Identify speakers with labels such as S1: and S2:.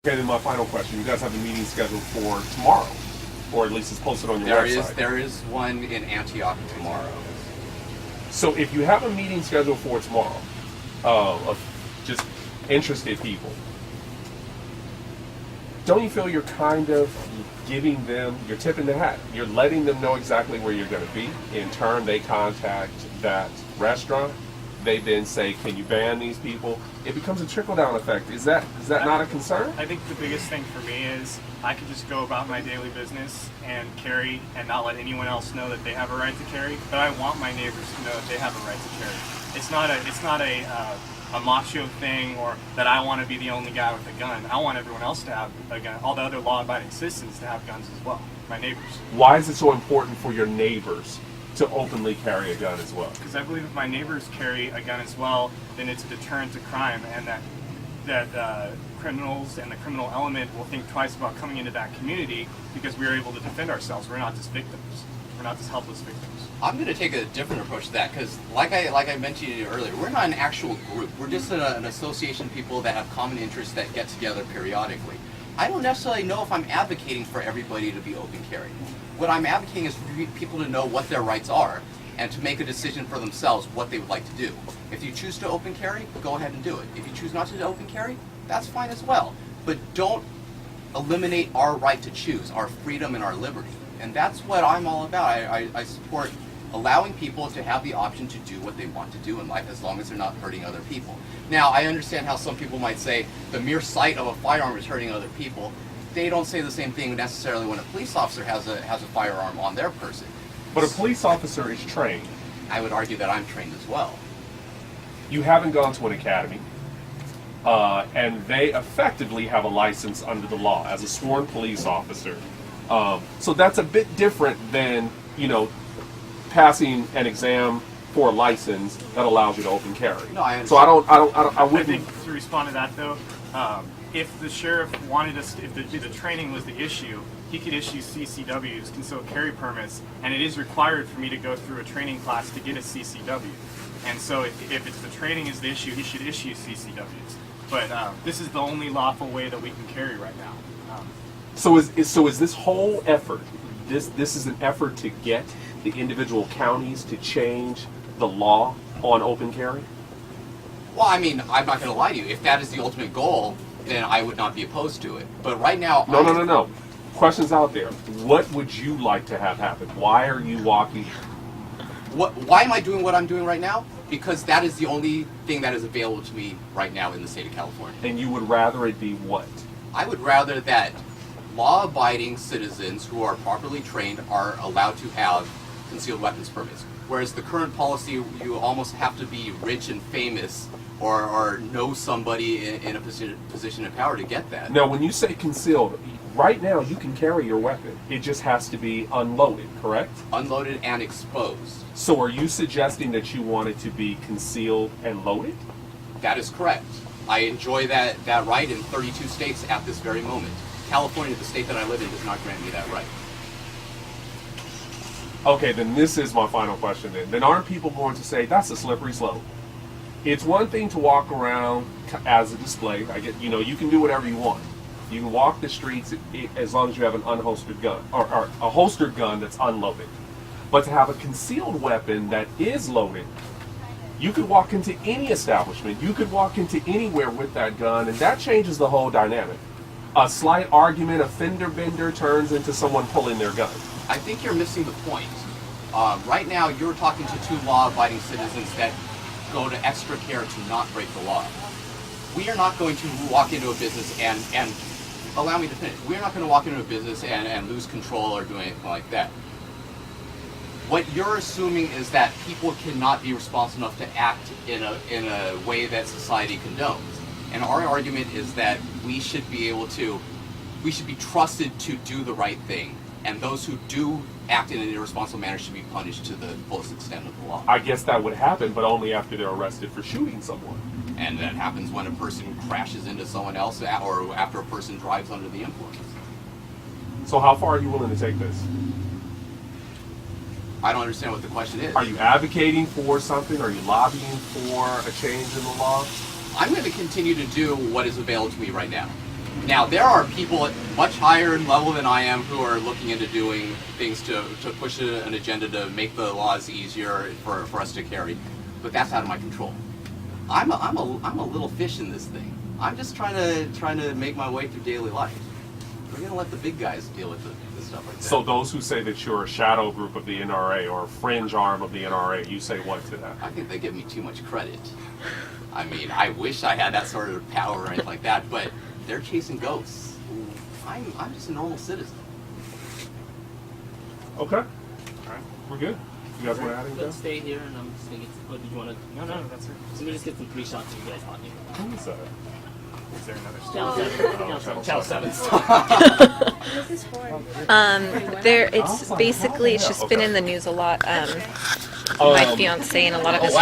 S1: Okay, then my final question. You guys have a meeting scheduled for tomorrow, or at least it's posted on your website.
S2: There is one in Antioch tomorrow.
S1: So if you have a meeting scheduled for tomorrow, of just interested people, don't you feel you're kind of giving them, you're tipping the hat, you're letting them know exactly where you're going to be? In turn, they contact that restaurant. They then say, can you ban these people? It becomes a trickle-down effect. Is that not a concern?
S3: I think the biggest thing for me is I could just go about my daily business and carry and not let anyone else know that they have a right to carry, but I want my neighbors to know that they have a right to carry. It's not a macho thing, or that I want to be the only guy with a gun. I want everyone else to have a gun, all the other law-abiding citizens to have guns as well, my neighbors.
S1: Why is it so important for your neighbors to openly carry a gun as well?
S3: Because I believe if my neighbors carry a gun as well, then it's a deterrent to crime, and that criminals and the criminal element will think twice about coming into that community because we are able to defend ourselves. We're not just victims. We're not just helpless victims.
S2: I'm going to take a different approach to that because, like I mentioned to you earlier, we're not an actual group. We're just an association of people that have common interests that get together periodically. I don't necessarily know if I'm advocating for everybody to be open carry. What I'm advocating is for people to know what their rights are and to make a decision for themselves what they would like to do. If you choose to open carry, go ahead and do it. If you choose not to open carry, that's fine as well. But don't eliminate our right to choose, our freedom and our liberty. And that's what I'm all about. I support allowing people to have the option to do what they want to do in life as long as they're not hurting other people. Now, I understand how some people might say the mere sight of a firearm is hurting other people. They don't say the same thing necessarily when a police officer has a firearm on their person.
S1: But a police officer is trained.
S2: I would argue that I'm trained as well.
S1: You haven't gone to an academy, and they effectively have a license under the law as a sworn police officer. So that's a bit different than, passing an exam for a license that allows you to open carry.
S2: No, I understand.
S1: So I wouldn't.
S3: I think to respond to that though, if the sheriff wanted us, if the training was the issue, he could issue CCWs, concealed carry permits, and it is required for me to go through a training class to get a CCW. And so if it's the training is the issue, he should issue CCWs. But this is the only lawful way that we can carry right now.
S1: So is this whole effort? This is an effort to get the individual counties to change the law on open carry?
S2: Well, I mean, I'm not going to lie to you. If that is the ultimate goal, then I would not be opposed to it. But right now...
S1: No. Questions out there. What would you like to have happen? Why are you walking?
S2: Why am I doing what I'm doing right now? Because that is the only thing that is available to me right now in the state of California.
S1: And you would rather it be what?
S2: I would rather that law-abiding citizens who are properly trained are allowed to have concealed weapons permits. Whereas the current policy, you almost have to be rich and famous or know somebody in a position of power to get that.
S1: Now, when you say concealed, right now you can carry your weapon. It just has to be unloaded, correct?
S2: Unloaded and exposed.
S1: So are you suggesting that you want it to be concealed and loaded?
S2: That is correct. I enjoy that right in 32 states at this very moment. California, the state that I live in, does not grant me that right.
S1: Okay, then this is my final question then. Then aren't people going to say, that's a slippery slope? It's one thing to walk around as a display. You can do whatever you want. You can walk the streets as long as you have an unholstered gun, or a holstered gun that's unloaded. But to have a concealed weapon that is loaded, you could walk into any establishment, you could walk into anywhere with that gun, and that changes the whole dynamic. A slight argument, a fender bender turns into someone pulling their gun.
S2: I think you're missing the point. Right now, you're talking to two law-abiding citizens that go to extra care to not break the law. We are not going to walk into a business and allow me to finish. We're not going to walk into a business and lose control or do anything like that. What you're assuming is that people cannot be responsible enough to act in a way that society condones. And our argument is that we should be trusted to do the right thing. And those who do act in an irresponsible manner should be punished to the fullest extent of the law.
S1: I guess that would happen, but only after they're arrested for shooting someone.
S2: And that happens when a person crashes into someone else or after a person drives under the influence.
S1: So how far are you willing to take this?
S2: I don't understand what the question is.
S1: Are you advocating for something? Are you lobbying for a change in the law?
S2: I'm going to continue to do what is available to me right now. Now, there are people at much higher in level than I am who are looking into doing things to push an agenda to make the laws easier for us to carry, but that's out of my control. I'm a little fish in this thing. I'm just trying to make my way through daily life. We're gonna let the big guys deal with the stuff like that.
S1: So those who say that you're a shadow group of the NRA or a fringe arm of the NRA, you say what to that?
S2: I think they give me too much credit. I mean, I wish I had that sort of power or anything like that, but they're chasing ghosts. I'm just a normal citizen.
S1: Okay. All right. We're good. You guys want to add anything?
S4: Let's stay here and I'm just gonna get. What did you want to?
S3: No, that's it.
S4: Let me just get some free shots of you guys talking.
S1: Who is that?
S3: Is there another
S4: Channel
S3: story?
S4: 7.
S3: Channel 7.
S5: It's basically, it's just been in the news a lot. My fiance and a lot of his